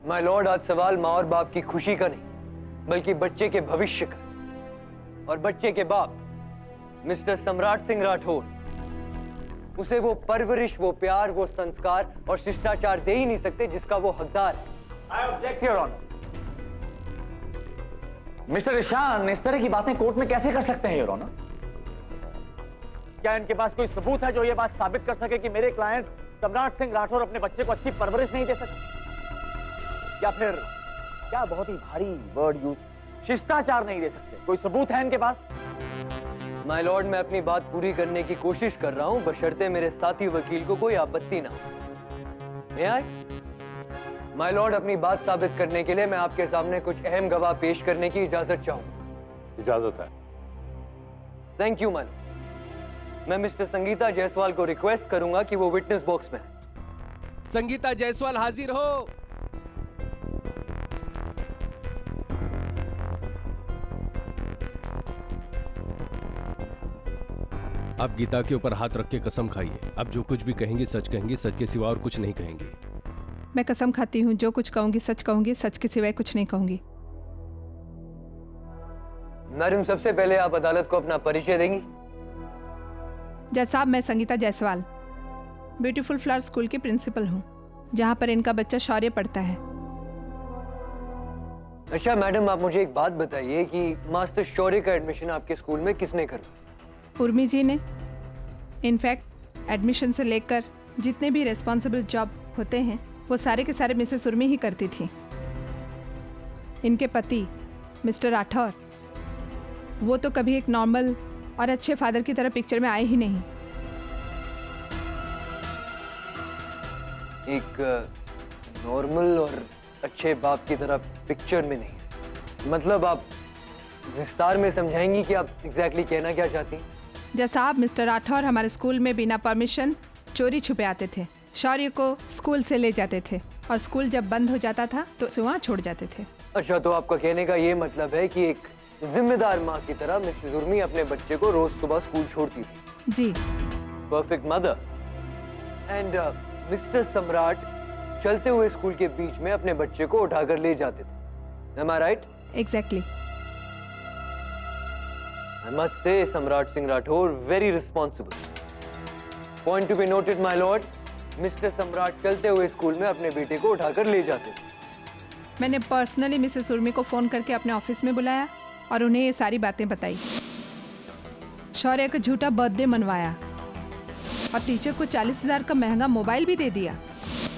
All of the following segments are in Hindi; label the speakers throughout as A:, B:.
A: माय लॉर्ड, आज सवाल माँ और बाप की खुशी का नहीं बल्कि बच्चे के भविष्य का। और बच्चे के बाप मिस्टर सम्राट सिंह राठौर, उसे वो परवरिश, वो प्यार, वो संस्कार और शिष्टाचार दे ही नहीं सकते जिसका वो हकदार है।
B: I object your honour. Mr Ishaan इस तरह की बातें कोर्ट में कैसे कर सकते हैं योर ऑनर? क्या इनके पास कोई सबूत है जो ये बात साबित कर सके कि मेरे क्लाइंट सम्राट सिंह राठौर अपने बच्चे को अच्छी परवरिश नहीं दे सके? या फिर क्या बहुत ही भारी वर्ड यूज, शिष्टाचार नहीं दे सकते? कोई सबूत है इनके पास?
A: माय लॉर्ड, मैं अपनी बात पूरी करने की कोशिश कर रहा हूं बशर्ते मेरे साथी वकील को कोई आपत्ति ना हो। माय लॉर्ड, अपनी बात साबित करने के लिए मैं आपके सामने कुछ अहम गवाह पेश करने की इजाजत चाहूंगा।
C: इजाजत है।
A: Thank you my Lord. मैं मिस्टर संगीता जायसवाल को रिक्वेस्ट करूंगा कि वो विटनेस बॉक्स में आए।
D: संगीता जायसवाल हाजिर हो। आप गीता के ऊपर हाथ रख के कसम खाइए, आप जो कुछ भी कहेंगे सच कहेंगे, सच के सिवा और कुछ नहीं कहेंगे।
E: मैं कसम खाती हूँ, जो कुछ कहूंगी, सच के सिवाय कुछ नहीं कहूंगी।
A: मैडम, सबसे पहले आप अदालत को अपना परिचय देंगी?
E: जज साहब, मैं Sangeeta Jaiswal beautiful flower school की प्रिंसिपल हूँ, जहाँ पर इनका बच्चा शौर्य पढ़ता है।
A: अच्छा मैडम, आप मुझे एक बात बताइए कि मास्टर शौर्य का एडमिशन आपके स्कूल में किसने करवाया?
E: उर्मी जी ने। इनफैक्ट एडमिशन से लेकर जितने भी रेस्पॉन्सिबल जॉब होते हैं वो सारे के सारे मिसेस उर्मी ही करती थी। इनके पति मिस्टर राठौर, वो तो कभी एक नॉर्मल और अच्छे फादर की तरह पिक्चर में आए ही नहीं।
A: एक नॉर्मल और अच्छे बाप की तरह पिक्चर में नहीं। मतलब आप विस्तार में समझाएंगी कि आप एग्जैक्टली कहना क्या चाहती हैं?
E: जैसा आप, मिस्टर राठौर हमारे स्कूल में बिना परमिशन चोरी छुपे आते थे, शौर्य को स्कूल से ले जाते थे और स्कूल जब बंद हो जाता था तो उसे वहाँ छोड़ जाते थे।
A: अच्छा, तो आपका कहने का ये मतलब है कि एक जिम्मेदार माँ की तरह मिसेस उर्मी अपने बच्चे को रोज सुबह स्कूल छोड़ती थी?
E: जी।
A: Perfect mother. And mister Samrat चलते हुए स्कूल के बीच में अपने बच्चे को उठाकर ले जाते थे। Am I right?
E: Exactly.
A: I must say, Samrat Singh Rathore, very responsible. Point to be noted, my lord. Mr. सम्राट चलते हुए स्कूल में अपने बेटे को उठाकर ले जाते थे।
E: मैंने पर्सनली मिसेस उर्मी को फ़ोन करके अपने ऑफिस में बुलाया और उन्हें ये सारी बातें बताई। शौर्य का झूठा बर्थडे मनवाया और टीचर को 40,000 का महंगा मोबाइल भी दे दिया।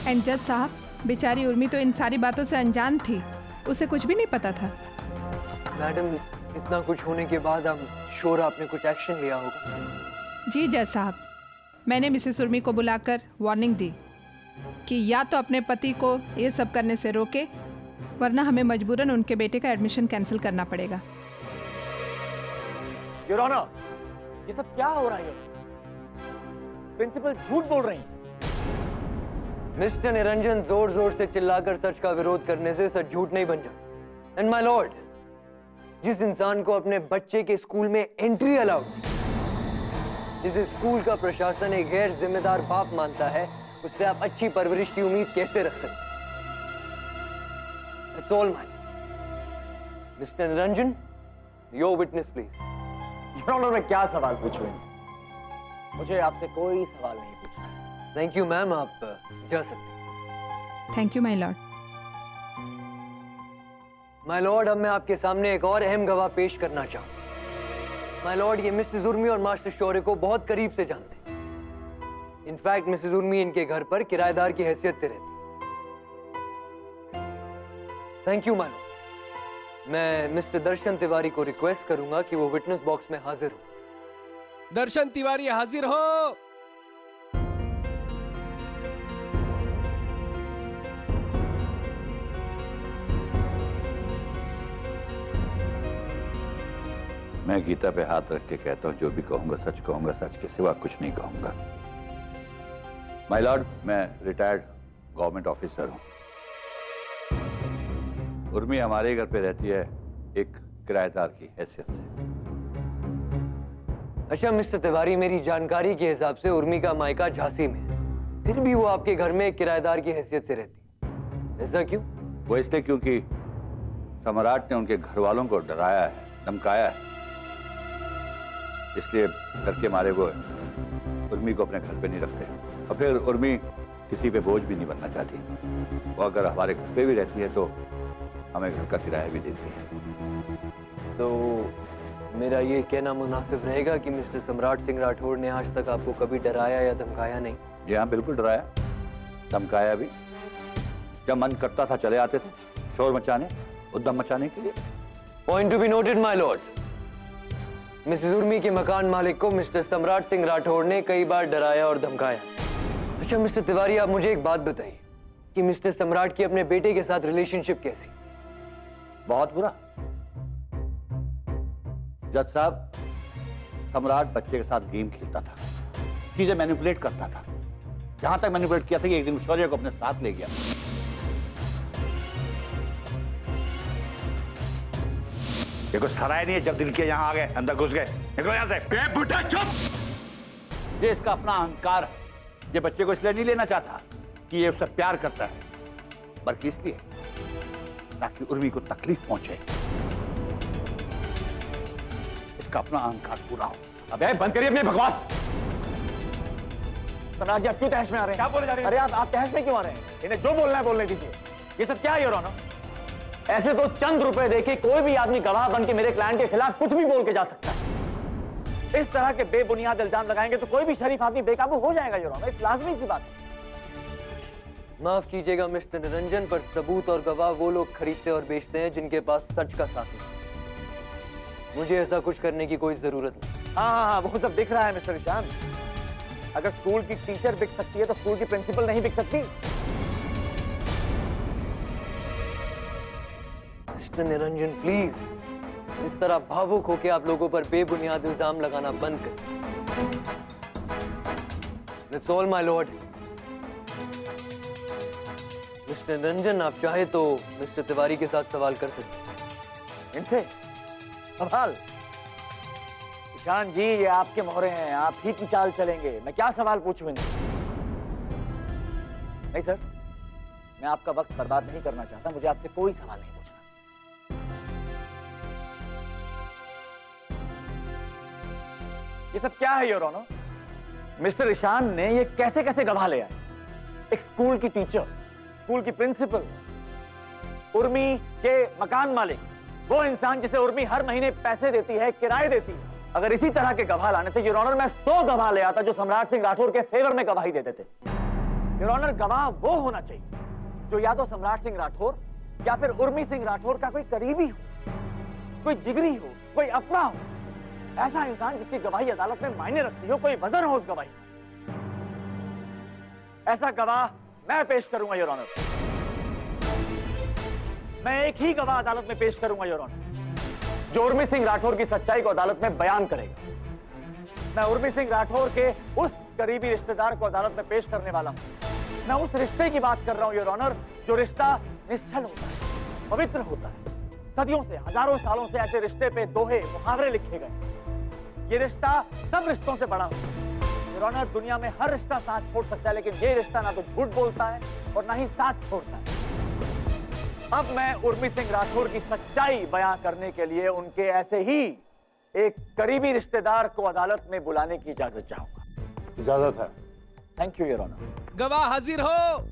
E: एंड जज साहब, बेचारी उर्मी तो इन सारी बातों से अनजान थी, उसे कुछ भी नहीं पता था।
A: मैडम, इतना कुछ होने के बाद हम श्योर आपने कुछ एक्शन लिया होगा।
E: जी जज साहब, मैंने मिसेस उर्मी को बुलाकर वार्निंग दी कि या तो अपने पति को ये सब करने से रोके, वरना हमें मजबूरन उनके बेटे का एडमिशन कैंसिल करना पड़ेगा।
B: योर ऑनर, ये सब क्या हो रहा है? प्रिंसिपल झूठ बोल रही हैं।
A: मिस्टर निरंजन, जोर जोर से चिल्लाकर सच का विरोध करने से सच झूठ नहीं बन जाता। एंड माय लॉर्ड, जिस इंसान को अपने बच्चे के स्कूल में एंट्री अलाउड, जिसे स्कूल का प्रशासन एक गैर जिम्मेदार बाप मानता है, उससे आप अच्छी परवरिश की उम्मीद कैसे रख सकते? That's all, man. Mr Niranjan, your witness please.
B: Your honour, मैं क्या सवाल पूछूं? मुझे आपसे कोई सवाल नहीं पूछना है।
A: थैंक यू मैम, आप जा सकते।
E: Thank you my Lord.
A: My Lord, अब मैं आपके सामने एक और अहम गवाह पेश करना चाहूँ। माय लॉर्ड, ये मिसेस उर्मी और मास्टर शौर्य को बहुत करीब से जानते हैं। इनफैक्ट मिसेस उर्मी इनके घर पर किराएदार की हैसियत से रहती। Thank you my Lord. मैं मिस्टर दर्शन तिवारी को रिक्वेस्ट करूंगा कि वो विटनेस बॉक्स में हाजिर हो।
D: दर्शन तिवारी हाजिर हो।
C: मैं गीता पे हाथ रख के कहता हूं, जो भी कहूंगा, सच के सिवा कुछ नहीं कहूंगा। माय लॉर्ड, मैं रिटायर्ड गवर्नमेंट ऑफिसर हूं। उर्मी हमारे घर पे रहती है एक किराएदार की हैसियत से।
A: अच्छा मिस्टर तिवारी, मेरी जानकारी के हिसाब से उर्मी का मायका झांसी में है, फिर भी वो आपके घर में एक किराएदार की हैसियत से रहती है, ऐसा क्यों?
C: वो इसलिए क्योंकि सम्राट ने उनके घर वालों को डराया है, धमकाया है। इसलिए डर के मारे वो उर्मी को अपने घर पे नहीं रखते। और फिर उर्मी किसी पे बोझ भी नहीं बनना चाहती। वो अगर हमारे घर पे भी रहती है तो हमें घर का किराया भी देती है।
A: तो मेरा ये कहना मुनासिब रहेगा कि मिस्टर सम्राट सिंह राठौड़ ने आज तक आपको कभी डराया या धमकाया नहीं?
C: जी हाँ, बिल्कुल डराया, धमकाया भी। जब मन करता था चले आते थे शोर मचाने, उद्दम मचाने के लिए।
A: Point to be noted my Lord. Mrs Urmi के मकान मालिक को मिस्टर सम्राट सिंह राठौड़ ने कई बार डराया और धमकाया। अच्छा मिस्टर तिवारी, आप मुझे एक बात बताइए कि मिस्टर सम्राट की अपने बेटे के साथ रिलेशनशिप कैसी?
C: बहुत बुरा। जज साहब, सम्राट बच्चे के साथ गेम खेलता था, चीजें मैनिपुलेट करता था। जहां तक मैनिपुलेट किया था कि एक दिन शौर्य को अपने साथ ले गया। ये कुछ सराय नहीं है, जब दिल के यहां आ गए, अंदर घुस गए। निकलो यहां से। बुढ़ा चुप। ये इसका अपना अहंकार है। ये बच्चे को इसलिए नहीं लेना चाहता कि ये उससे प्यार करता है, बल्कि इसलिए ताकि उर्मी को तकलीफ पहुंचे। इसका अपना अहंकार पूरा हो।
B: अबे बंद करिए अपनी बकवास। सम्राट जी, आप क्यों तहस में आ रहे हैं? क्या बोले जा रहे हैं? अरे आप तहस में क्यों आ रहे हैं? इन्हें जो बोलना है बोलने दीजिए। ये सब क्या है योर ऑनर? ऐसे तो चंद रुपए देके कोई भी आदमी गवाह बन के मेरे क्लाइंट के खिलाफ कुछ भी बोल के जा सकता है। इस तरह के बेबुनियाद इल्जाम लगाएंगे तो कोई भी शरीफ आदमी बेकाबू हो जाएगा योर ऑनर। लाजमी सी बात है।
A: माफ कीजिएगा मिस्टर निरंजन, पर सबूत और गवाह वो लोग खरीदते और बेचते हैं जिनके पास सच का साथ है। मुझे ऐसा कुछ करने की कोई जरूरत नहीं।
B: हाँ, वो सब दिख रहा है मिस्टर ईशान। अगर स्कूल की टीचर बिक सकती है तो स्कूल की प्रिंसिपल नहीं बिक सकती।
A: मिस्टर निरंजन प्लीज, इस तरह भावुक होकर आप लोगों पर बेबुनियाद इल्जाम लगाना बंद करें। That's all my lord. Mister Niranjan, आप चाहे तो मिस्टर तिवारी के साथ सवाल कर सकते हैं।
B: इनसे सवाल? ईशान जी, ये आपके मोहरे हैं, आप ही की चाल चलेंगे। मैं क्या सवाल पूछूं इनसे? नहीं सर, मैं आपका वक्त बर्बाद नहीं करना चाहता। मुझे आपसे कोई सवाल नहीं पूछना। ये सब क्या है योर ऑनर? मिस्टर ईशान ने ये कैसे कैसे गवाह ले आए? एक स्कूल की टीचर, स्कूल की प्रिंसिपल, उर्मी के मकान मालिक, वो इंसान जिसे उर्मी हर महीने पैसे देती है, किराए देती है। अगर इसी तरह के गवाह लाने थे योर ऑनर, मैं 100 गवाह ले आता जो सम्राट सिंह राठौर के फेवर में गवाही देते थे। योर ऑनर, गवाह वो होना चाहिए जो या तो सम्राट सिंह राठौर या फिर उर्मी सिंह राठौर का कोई करीबी हो, कोई जिगरी हो, कोई अपना हो। ऐसा इंसान जिसकी गवाही अदालत में मायने रखती हो, कोई वजन हो उस गवाही। ऐसा गवाह मैं पेश करूंगा योर ऑनर। मैं एक ही गवाह अदालत में पेश करूंगा योर ऑनर, जो उर्मी सिंह राठौर की सच्चाई को अदालत में बयान करेगा। मैं उर्मी सिंह राठौर के उस करीबी रिश्तेदार को अदालत में पेश करने वाला हूं। मैं उस रिश्ते की बात कर रहा हूं योर ऑनर, जो रिश्ता निश्चल होता है, पवित्र होता है। सदियों से, हजारों सालों से ऐसे रिश्ते पे दोहे, मुहावरे लिखे गए। ये रिश्ता सब रिश्तों से बड़ा होता है योर ऑनर। दुनिया में हर रिश्ता साथ छोड़ सकता है, लेकिन ये रिश्ता ना तो झूठ बोलता है और ना ही साथ छोड़ता है। अब मैं उर्मी सिंह राठौर की सच्चाई बयां करने के लिए उनके ऐसे ही एक करीबी रिश्तेदार को अदालत में बुलाने की इजाजत चाहूंगा।
C: इजाजत है।
B: Thank you your honour.
D: गवाह हाजिर हो।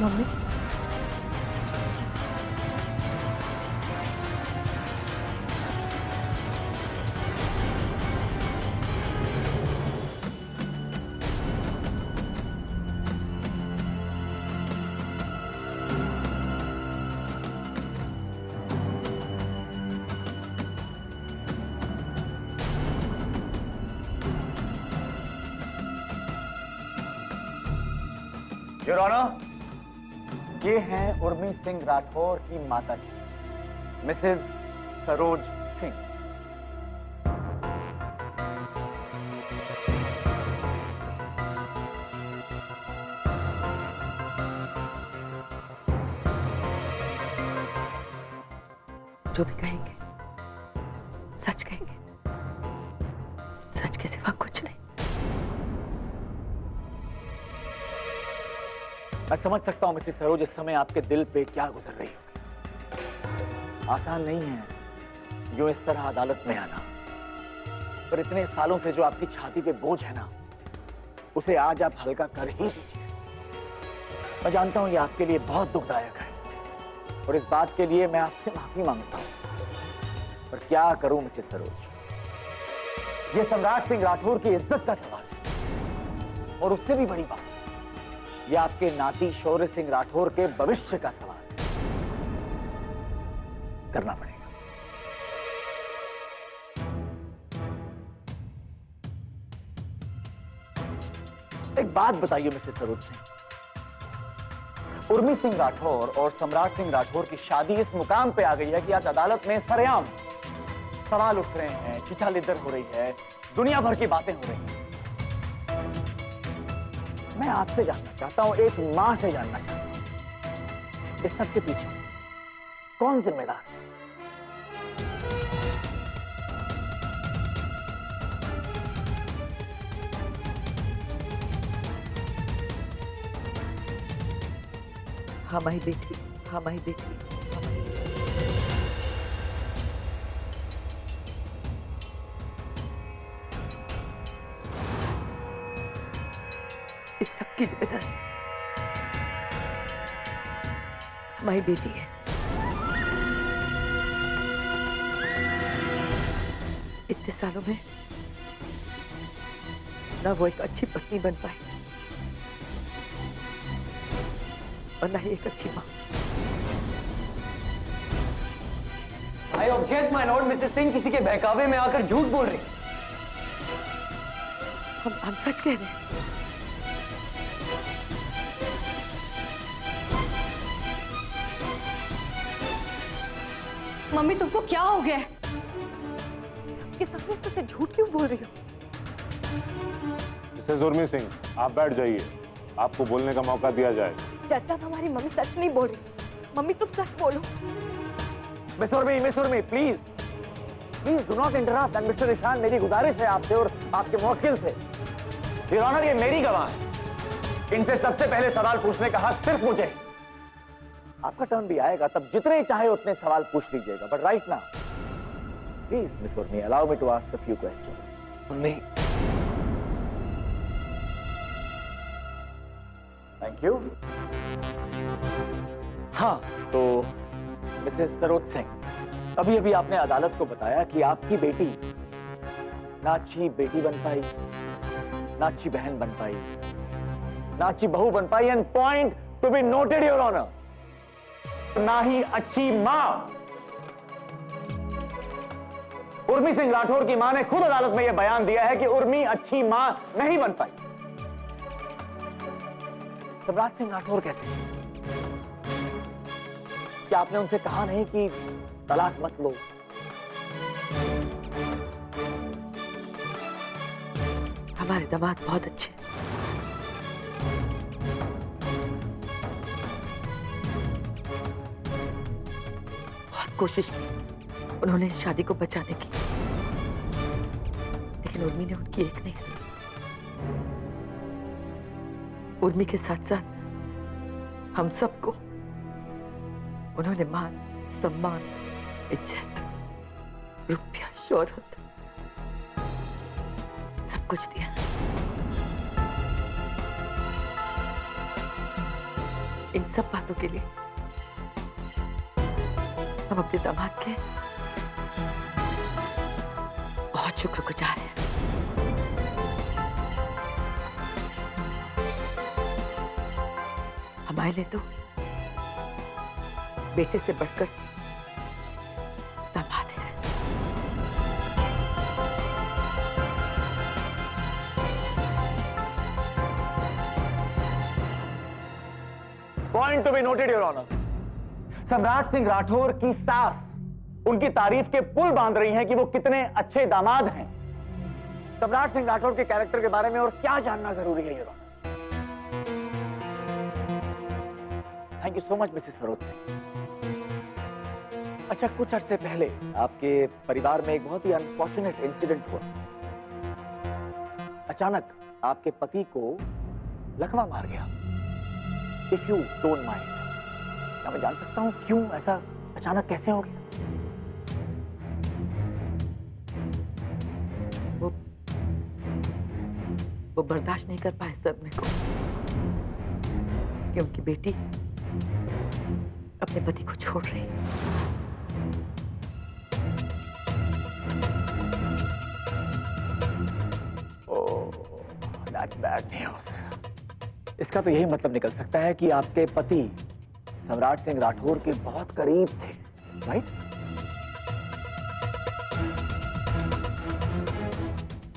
E: मम्मी,
B: योर ऑनर, ये हैं उर्मी सिंह राठौर की माता जी, मिसेस सरोज सिंह।
F: जो भी कहेंगे सच कहेंगे, सच के सिवा कुछ नहीं।
B: मैं समझ सकता हूं मिसेस सरोज, इस समय आपके दिल पे क्या गुजर रही होगी। आसान नहीं है जो इस तरह अदालत में आना, पर इतने सालों से जो आपकी छाती पे बोझ है ना, उसे आज आप हल्का कर ही दीजिए। मैं जानता हूं ये आपके लिए बहुत दुखदायक है और इस बात के लिए मैं आपसे माफी मांगता हूं, पर क्या करूं मिसेस सरोज, ये सम्राट सिंह राठौर की इज्जत का सवाल है और उससे भी बड़ी बात, ये आपके नाती शौर्य सिंह राठौर के भविष्य का सवाल है। करना पड़ेगा। एक बात बताइए मिसेस सरोज सिंह, उर्मी सिंह राठौर और सम्राट सिंह राठौर की शादी इस मुकाम पे आ गई है कि आज अदालत में सरेआम सवाल उठ रहे हैं, खिंचालिदर हो रही है, दुनिया भर की बातें हो रही हैं। मैं आपसे जानना चाहता हूं, एक मां से जानना चाहता हूं, इस सब के पीछे कौन जिम्मेदार है?
F: हमारी बेटी, हमारी बेटी। इस सब की जिम्मेदारी हमारी बेटी है। इतने सालों में ना वो एक अच्छी पत्नी बन पाई और ना ही एक अच्छी मां।
A: I object my Lord, Mrs Singh किसी के बहकावे में आकर झूठ बोल रही।
F: हम सच कह रहे हैं।
G: मम्मी तुमको क्या हो गया है? सबके सामने तुझसे झूठ क्यों बोल रही हो?
H: मिसेस उर्मी सिंह, आप बैठ जाइए, आपको बोलने का मौका दिया जाए।
G: जज साहब, हमारी मम्मी सच नहीं बोल रही। मम्मी तुम सच बोलो।
B: Miss Urmi, please do not interrupt. And Mr Ishaan, मेरी गुजारिश है आपसे और आपके मुवक्किल से, योर ऑनर ये मेरी गवाह है, इनसे सबसे पहले सवाल पूछने का हक सिर्फ मुझे। आपका टर्न भी आएगा, तब जितने चाहे उतने सवाल पूछ लीजिएगा, but right now please Miss Urmi, allow me to ask a few questions.
A: Urmi,
B: thank you. हाँ, तो मिसेस सरोज सिंह, अभी अभी आपने अदालत को बताया कि आपकी बेटी ना अच्छी बेटी बन पाई, ना अच्छी बहन बन पाई, ना अच्छी बहू बन पाई, and point to be noted your honour, ना ही अच्छी मां। उर्मी सिंह राठौर की मां ने खुद अदालत में यह बयान दिया है कि उर्मी अच्छी मां नहीं बन पाई। सम्राट सिंह राठौर कैसे? क्या आपने उनसे कहा नहीं कि तलाक मत लो?
F: हमारे दामाद बहुत अच्छे, बहुत कोशिश की उन्होंने शादी को बचाने की, लेकिन उर्मी ने उनकी एक नहीं सुनी। उर्मी के साथ साथ हम सबको उन्होंने मान, सम्मान, इज्जत, रुपया, शोहरत सब कुछ दिया। इन सब बातों के लिए हम अपने दामाद के बहुत शुक्रगुजार हैं। हमारे लिए तो बेटे से बढ़कर दामाद है।
B: Point to be noted your honour, Samrat Singh Rathore की सास उनकी तारीफ के पुल बांध रही हैं कि वो कितने अच्छे दामाद हैं। सम्राट सिंह राठौर के कैरेक्टर के बारे में और क्या जानना जरूरी है your honour? Thank you so much Mrs Saroj Singh. अच्छा, कुछ अरसे पहले आपके परिवार में एक बहुत ही अनफॉर्चुनेट इंसिडेंट हुआ। अचानक आपके पति को लकवा मार गया। इफ यू डोंट माइंड, क्या मैं जान सकता हूं क्यों ऐसा अचानक कैसे हो गया?
F: वो बर्दाश्त नहीं कर पाए सदमे को कि उनकी बेटी अपने पति को छोड़ रही है।
B: That's bad news. इसका तो यही मतलब निकल सकता है कि आपके पति सम्राट सिंह राठौर के बहुत करीब थे, राइट?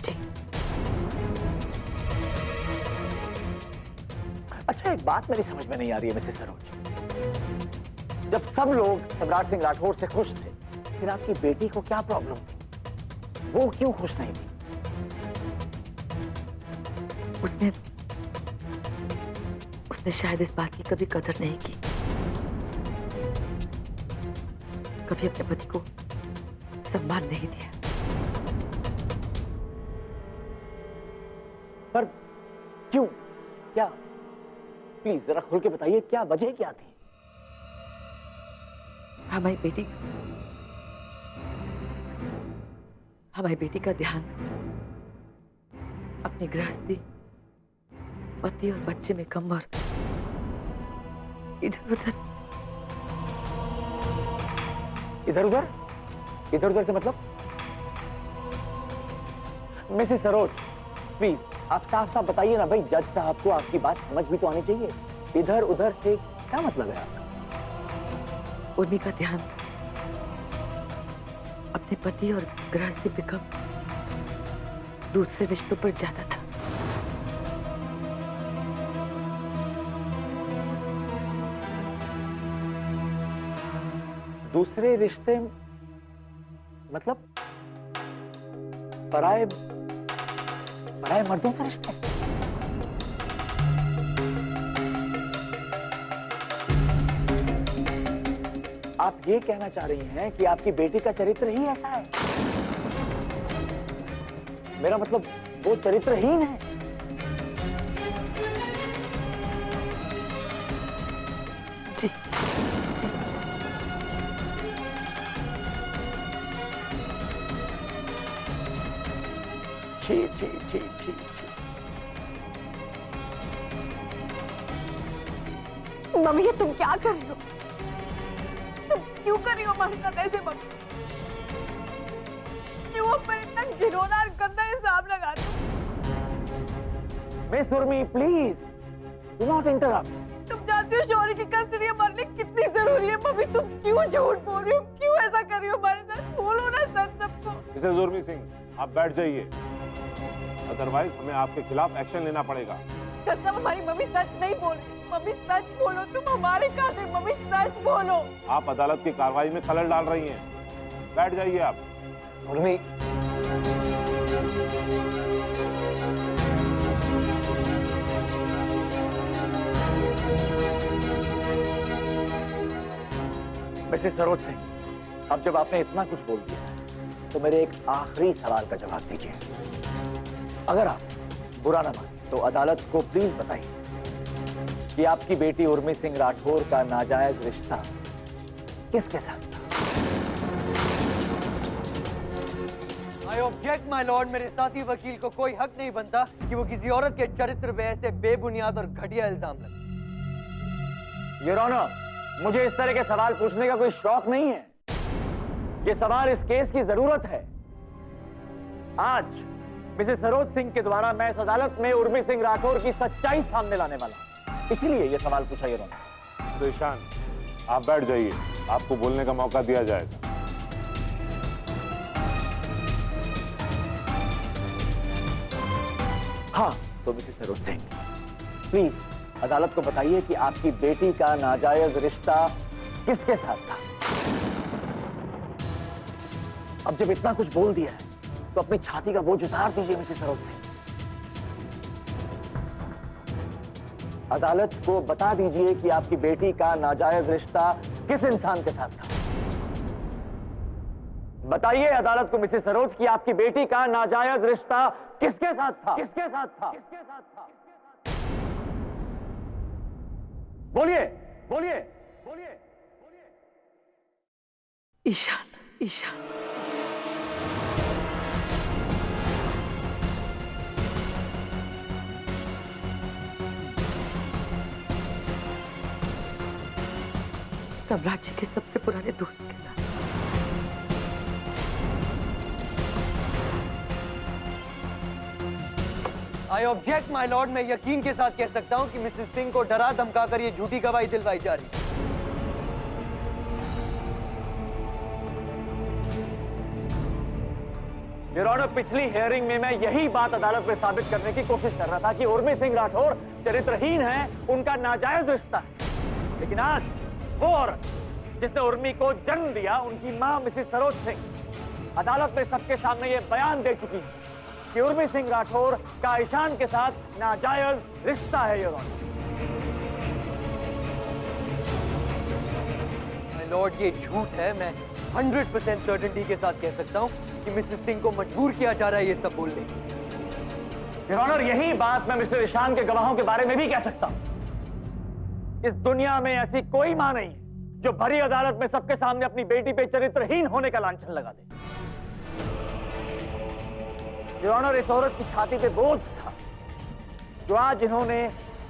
F: जी।
B: अच्छा, एक बात मेरी समझ में नहीं आ रही है मिसेस सरोज। जब सब लोग सम्राट सिंह राठौर से खुश थे, फिर आपकी बेटी को क्या प्रॉब्लम थी? वो क्यों खुश नहीं थी?
F: उसने शायद इस बात की कभी कदर नहीं की, कभी अपने पति को सम्मान नहीं दिया।
B: पर क्यों? क्या? प्लीज जरा खुल के बताइए, क्या वजह क्या थी?
F: हमारी बेटी का ध्यान अपनी गृहस्थी, पति और बच्चे में कम और इधर
B: उधर से मतलब? मिसेस सरोज, प्लीज आप साफ साफ बताइए ना भाई, जज साहब को आपकी बात समझ भी तो आनी चाहिए। इधर उधर से क्या मतलब है आपका?
F: उर्मी का ध्यान अपने पति और गृहस्थी पे कम, दूसरे रिश्तों पर ज्यादा था।
B: दूसरे रिश्ते मतलब पराए मर्दों का रिश्ता? आप ये कहना चाह रही हैं कि आपकी बेटी का चरित्र ही ऐसा है? मेरा मतलब वो चरित्रहीन है।
F: जी, जी।
B: छी।
G: मम्मी, ये तुम क्या कर रही हो? तुम क्यों कर रही हो हमारे साथ ऐसे? मम्मी, क्यों हम पर इतना घिनौना और गंदा इल्जाम लगाते हो?
B: Miss Urmi, please do not interrupt.
G: तुम जानती हो शौर्य की कस्टडी हमारे लिए कितनी जरूरी है। मम्मी, तुम क्यों झूठ बोल रही हो? क्यों ऐसा कर रही हो हमारे साथ? बोलो ना सच सबको।
H: मिसेस उर्मी सिंह, आप बैठ जाइए, अदरवाइज हमें आपके खिलाफ एक्शन लेना पड़ेगा।
G: सच, हमारी मम्मी सच नहीं बोल रही। मम्मी सच बोलो, तुम हमारे कातिल। मम्मी सच बोलो।
H: आप अदालत की कार्रवाई में खलल डाल रही हैं। बैठ जाइए आप।
A: उर्मी,
B: मिसेस सरोज सिंह, अब जब आपने इतना कुछ बोल दिया तो मेरे एक आखिरी सवाल का जवाब दीजिए। अगर आप बुरा ना माने तो अदालत को प्लीज बताइए कि आपकी बेटी उर्मी सिंह राठौर का नाजायज रिश्ता किसके साथ था?
A: I object my Lord. मेरे साथी वकील को कोई हक नहीं बनता कि वो किसी औरत के चरित्र पे ऐसे बेबुनियाद और घटिया इल्जाम लगाए।
B: योर ऑनर, मुझे इस तरह के सवाल पूछने का कोई शौक नहीं है। ये सवाल इस केस की जरूरत है। आज मिसेस सरोज सिंह के द्वारा मैं इस अदालत में उर्मी सिंह राठौर की सच्चाई सामने लाने वाला हूं, इसीलिए ये सवाल पूछा। योर ऑनर,
H: तो ईशान, आप बैठ जाइए, आपको बोलने का मौका दिया जाएगा।
B: हाँ, तो मिसेस सरोज सिंह, प्लीज अदालत को बताइए कि आपकी बेटी का नाजायज रिश्ता किसके साथ था? अब जब इतना कुछ बोल दिया है तो अपनी छाती का बोझ उतार दीजिए मिसेस सरोज सिंह। अदालत को बता दीजिए कि आपकी बेटी का नाजायज रिश्ता किस इंसान के साथ था। बताइए अदालत को मिसेस सरोज की आपकी बेटी का नाजायज रिश्ता किसके साथ था? किसके साथ था? किसके साथ था? बोलिए, बोलिए, बोलिए, बोलिए।
F: ईशान, ईशान। सम्राट जी के सबसे पुराने दोस्त के साथ।
A: I object my Lord. मैं यकीन के साथ कह सकता हूं कि मिसेस सिंह को डरा धमकाकर ये झूठी गवाही दिलवाई जा रही है।
B: योर ऑनर, पिछली हियरिंग में मैं यही बात अदालत में साबित करने की कोशिश कर रहा था कि उर्मी सिंह राठौर चरित्रहीन है, उनका नाजायज रिश्ता है। लेकिन आज वो औरत जिसने उर्मी को जन्म दिया, उनकी मां मिसेस सरोज सिंह अदालत में सबके सामने ये बयान दे चुकी है कि उर्मी सिंह राठौर का ईशान के साथ नाजायज रिश्ता है। योर ऑनर,
A: माय लॉर्ड, ये झूठ है। मैं 100% सर्टेनिटी के साथ कह सकता हूं कि मिसेस सिंह को मजबूर किया जा रहा है ये सब बोलने।
B: योर ऑनर, यही बात मैं मिस्टर ईशान के गवाहों के बारे में भी कह सकता हूं। इस दुनिया में ऐसी कोई मां नहीं है जो भरी अदालत में सबके सामने अपनी बेटी पे चरित्रहीन होने का लांछन लगा दे। योर ऑनर, इस औरत की छाती पे बोझ था जो आज इन्होंने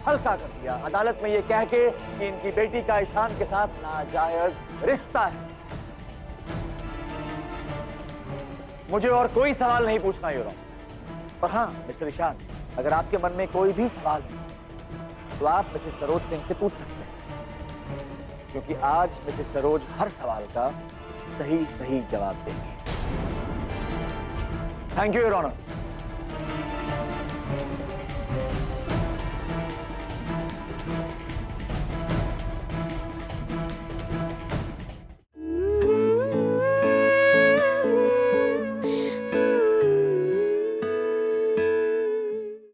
B: हल्का कर दिया अदालत में ये कह के कि इनकी बेटी का ईशान के साथ नाजायज रिश्ता है। मुझे और कोई सवाल नहीं पूछना योर ऑनर। पर हाँ मिस्टर ईशान, अगर आपके मन में कोई भी सवाल है तो आप मिसेस सरोज सिंह से पूछ सकते हैं, क्योंकि आज मिसेस सरोज हर सवाल का सही सही जवाब देंगे। Thank you your honour.